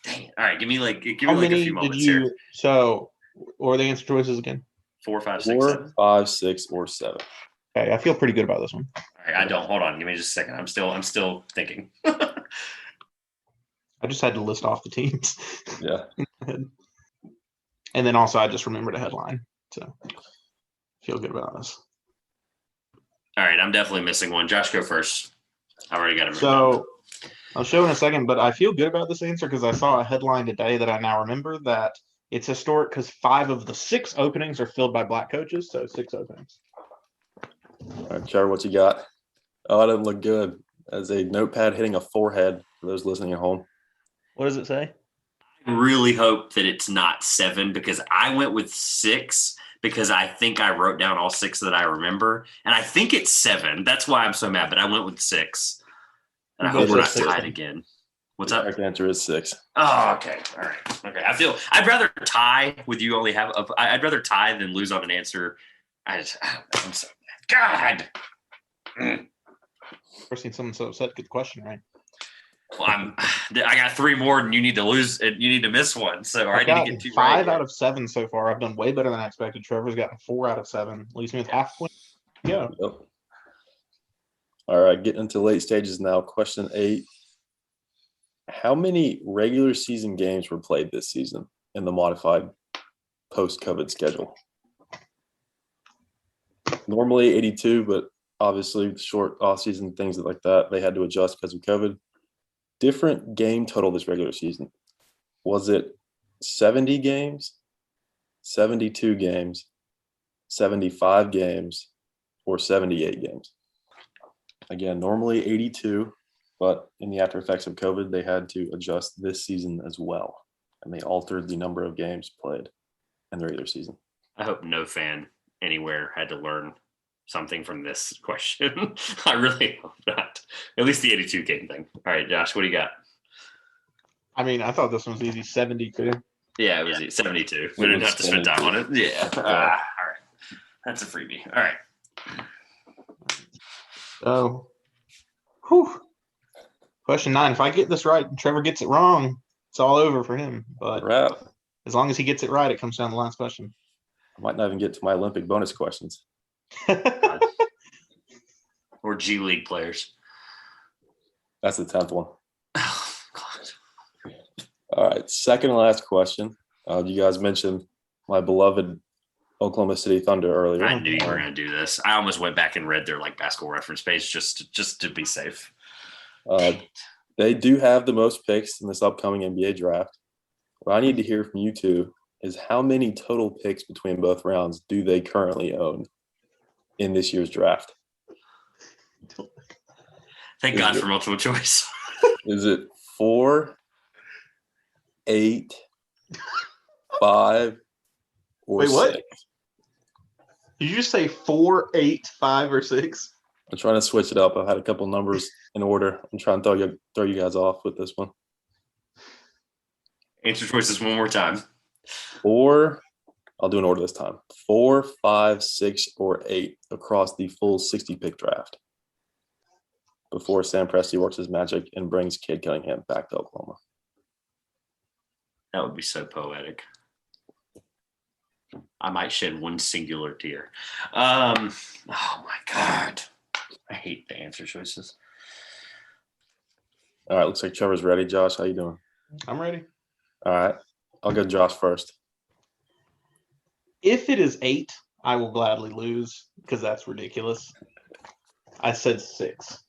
Dang it! All right, give me like a few moments here. So, what are the answer choices again? 4, 5, 6, 7. 4, 5, 6, or 7. Okay, I feel pretty good about this one. All right, I don't. Hold on, give me just a second. I'm still thinking. I just had to list off the teams. Yeah. And then also I just remembered a headline. So feel good about this. All right, I'm definitely missing one. Josh, go first. I've already got him. So I'll show in a second, but I feel good about this answer because I saw a headline today that I now remember that it's historic because 5 of the 6 openings are filled by Black coaches. So 6 openings. All right, Trevor, what you got? Oh, that doesn't look good. As a notepad hitting a forehead for those listening at home. What does it say? I really hope that it's not 7 because I went with 6 because I think I wrote down all 6 that I remember. And I think it's 7. That's why I'm so mad, but I went with 6. And I hope we're not tied again. What's up? The correct answer is 6. Oh, okay. All right. Okay. I'd rather tie with you only have I'd rather tie than lose on an answer. I'm so mad. God. I've seen someone so upset. Good question, right? Well, I got 3 more, and you need to lose. You need to miss one. So I need to get 2 5 out of 7 so far. I've done way better than I expected. Trevor's gotten 4 out of 7. Leaves me with half a point. Yeah. Yep. All right, getting into late stages now. Question 8. How many regular season games were played this season in the modified post-COVID schedule? Normally 82, but obviously short off-season, things like that, they had to adjust because of COVID. Different game total this regular season. Was it 70 games, 72 games, 75 games, or 78 games? Again, normally 82, but in the after effects of COVID, they had to adjust this season as well. And they altered the number of games played in the regular season. I hope no fan anywhere had to learn something from this question. I really hope not. At least the 82 game thing. All right, Josh, what do you got? I mean, I thought this one was easy. 72. Yeah, it was 72. We didn't have to spend time on it. Yeah. All right. That's a freebie. All right. So, question 9. If I get this right and Trevor gets it wrong, it's all over for him. But Wrap. as long as he gets it right, it comes down to the last question. I might not even get to my Olympic bonus questions. Or G League players. That's the 10th one. Oh, God. All right, second and last question. You guys mentioned my beloved Oklahoma City Thunder earlier. I knew you were going to do this. I almost went back and read their like basketball reference page just to be safe. They do have the most picks in this upcoming NBA draft. What I need to hear from you two is how many total picks between both rounds do they currently own in this year's draft? Thank God for multiple choice. Is it 4, 8, 5, or Wait, what? 6? Did you just say 4, 8, 5, or 6? I'm trying to switch it up. I've had a couple numbers in order. I'm trying to throw you guys off with this one. Answer choices one more time. 4, I'll do an order this time. 4, 5, 6, or 8 across the full 60-pick draft before Sam Presti works his magic and brings Cade Cunningham back to Oklahoma. That would be so poetic. I might shed one singular tear. Oh, my God. I hate the answer choices. All right, looks like Trevor's ready. Josh, how you doing? I'm ready. All right, I'll go Josh first. If it is 8, I will gladly lose because that's ridiculous. I said 6.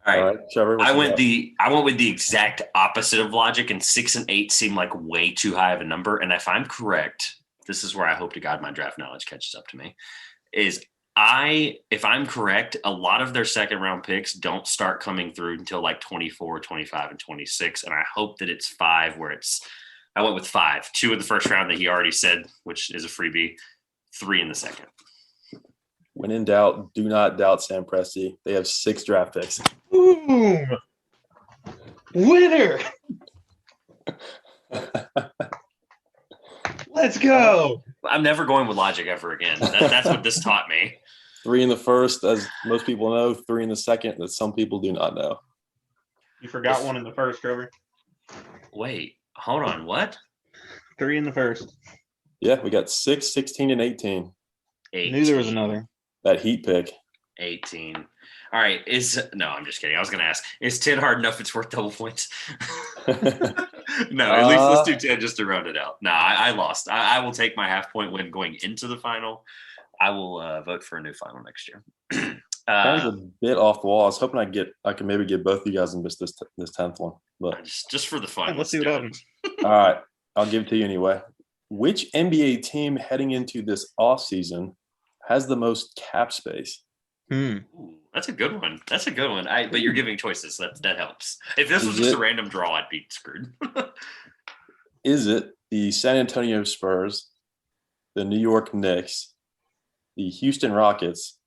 All right. Trevor. I went with the exact opposite of logic, and 6 and 8 seem like way too high of a number. And if I'm correct, this is where I hope to God my draft knowledge catches up to me. If I'm correct, a lot of their second round picks don't start coming through until like 24, 25, and 26. And I hope that it's 5 where it's I went with 5. 2 in the first round that he already said, which is a freebie. 3 in the second. When in doubt, do not doubt Sam Presti. They have 6 draft picks. Boom! Winner! Let's go! I'm never going with logic ever again. That's what this taught me. 3 in the first, as most people know. 3 in the second, that some people do not know. You forgot one in the first, Trevor. Wait, hold on. What? 3 in the first. Yeah, we got 6, 16, and 18. 18. Knew there was another. That Heat pick. 18. All right. No, I'm just kidding. I was going to ask, is 10 hard enough it's worth double points? No, at least let's do 10 just to round it out. No, I lost. I will take my half-point win going into the final. I will vote for a new final next year. That was a bit off the wall. I was hoping I could maybe get both of you guys and miss this 10th one. But just for the fun. Let's see what happens. all right, I'll give it to you anyway. Which NBA team heading into this offseason has the most cap space? Ooh, that's a good one. But you're giving choices. That helps. If this was just a random draw, I'd be screwed. Is it the San Antonio Spurs, the New York Knicks, the Houston Rockets,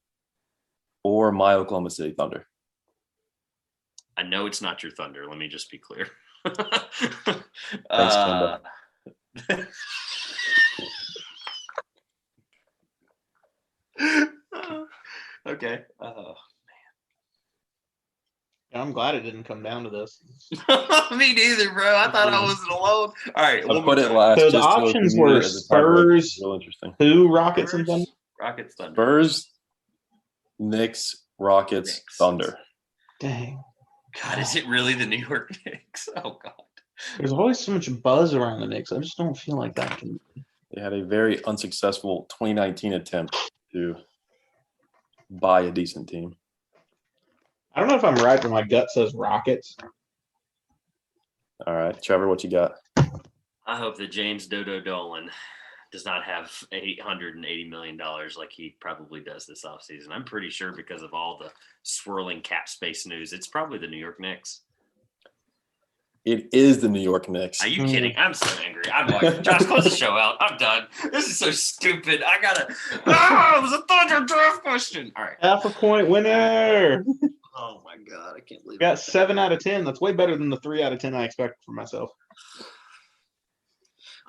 or my Oklahoma City Thunder? I know it's not your Thunder. Let me just be clear. Thanks, Kemba. Okay. Yeah, I'm glad it didn't come down to this. Me neither, bro. I thought I wasn't alone. All right. I'll put it last. So the options were Spurs, real interesting. who, Rockets, and Thunder? Rockets, Thunder. Spurs, Knicks, Rockets, Thunder. Dang. God, is it really the New York Knicks? Oh, God. There's always so much buzz around the Knicks. I just don't feel like that can. They had a very unsuccessful 2019 attempt to buy a decent team. I don't know if I'm right, but my gut says Rockets. All right, Trevor, what you got? I hope that James Dodo Dolan does not have $880 million like he probably does this offseason. I'm pretty sure because of all the swirling cap space news, it's probably the New York Knicks. It is the New York Knicks. Are you kidding? I'm so angry. I'm like, Josh, close the show out. I'm done. This is so stupid. I gotta. It was a Thunder draft question. All right. Half a point winner. Oh my God, I can't believe Got 7 out of 10. That's way better than the 3 out of 10 I expected for myself.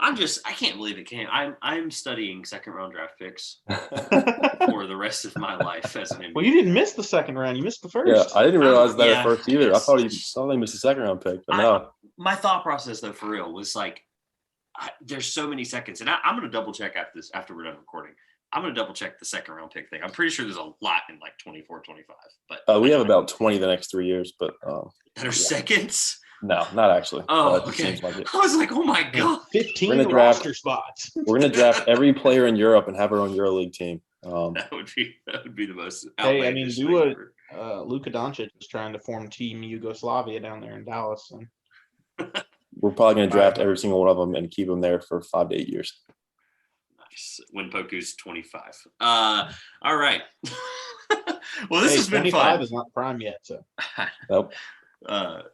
I can't believe it came. I'm studying second round draft picks for the rest of my life as an NBA. Well, you didn't miss the second round. You missed the first. Yeah, I didn't realize that Yeah, at first either. I thought they missed the second round pick, but no. My thought process, though, for real, was like, there's so many seconds, and I'm going to double check after we're done recording. I'm going to double check the second round pick thing. I'm pretty sure there's a lot in like 24, 25. But We have about 20 the next 3 years, but that are seconds. no, not actually. Oh, It okay. seems like it. I was like, oh my God. 15 We're gonna draft- roster spots. We're going to draft every player in Europe and have our own EuroLeague team. That would be the most. Hey, I mean, outlandish do thing what ever. Luka Doncic is trying to form Team Yugoslavia down there in Dallas. And We're probably going to draft every single one of them and keep them there for 5 to 8 years. Nice. When Poku's 25. All right. Well, this has been 25 fun. is not prime yet, so. Nope.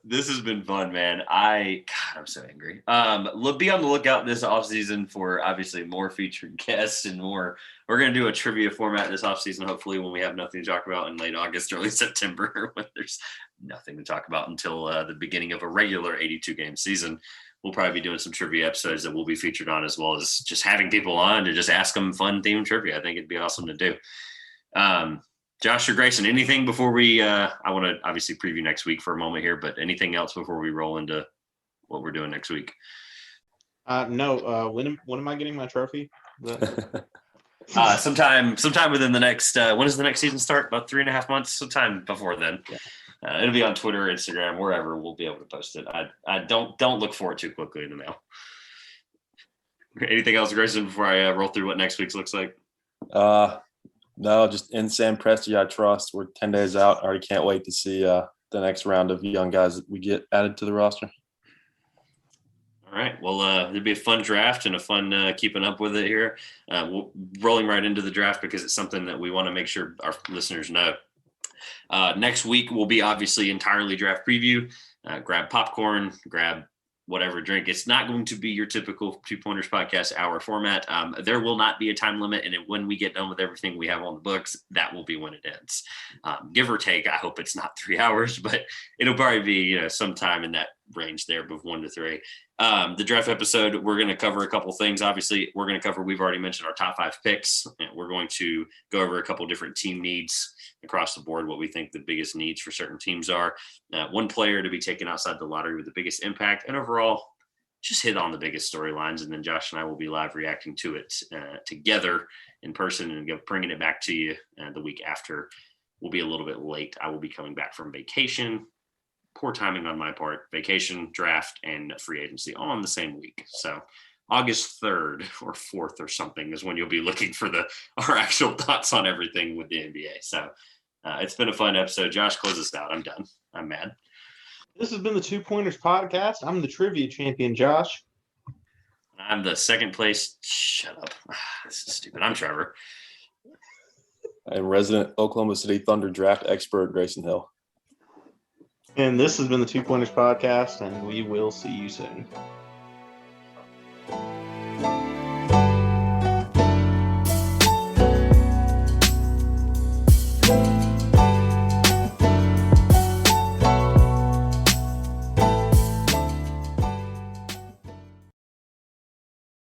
This has been fun, man. God, I'm so angry. Be on the lookout this offseason for obviously more featured guests and more. We're going to do a trivia format this offseason, hopefully when we have nothing to talk about in late August, early September, when there's nothing to talk about until the beginning of a regular 82-game season. We'll probably be doing some trivia episodes that we'll be featured on, as well as just having people on to just ask them fun themed trivia. I think it'd be awesome to do. Josh or Grayson, anything before we I want to obviously preview next week for a moment here, but anything else before we roll into what we're doing next week? No. When am I getting my trophy? Sometime within the next when does the next season start? About 3.5 months, sometime before then. Yeah. It'll be on Twitter, Instagram, wherever we'll be able to post it. I don't look for it too quickly in the mail. Anything else, Grayson, before I roll through what next week's looks like? No, just in Sam Presti, I trust. We're 10 days out. I already can't wait to see the next round of young guys that we get added to the roster. All right. Well, it'll be a fun draft and a fun keeping up with it here. Rolling right into the draft because it's something that we want to make sure our listeners know. Next week will be obviously entirely draft preview. Grab popcorn, grab whatever drink. It's not going to be your typical 2-Pointers podcast hour format. There will not be a time limit. And when we get done with everything we have on the books, that will be when it ends. Give or take, I hope it's not 3 hours, but it'll probably be, sometime in that range there of 1 to 3. The draft episode, we're going to cover a couple things. Obviously, we're going to cover, we've already mentioned our top 5 picks. And we're going to go over a couple different team needs across the board, what we think the biggest needs for certain teams are. One player to be taken outside the lottery with the biggest impact, and overall, just hit on the biggest storylines. And then Josh and I will be live reacting to it together in person and bringing it back to you the week after. We'll be a little bit late. I will be coming back from vacation. Poor timing on my part. Vacation, draft, and free agency all in the same week. So August 3rd or 4th or something is when you'll be looking for our actual thoughts on everything with the NBA. So it's been a fun episode. Josh, close us out. I'm done. I'm mad. This has been the 2-Pointers podcast. I'm the trivia champion, Josh. I'm the second place. Shut up. This is stupid. I'm Trevor. I'm resident Oklahoma City Thunder draft expert, Grayson Hill. And this has been the 2-Pointers podcast, and we will see you soon.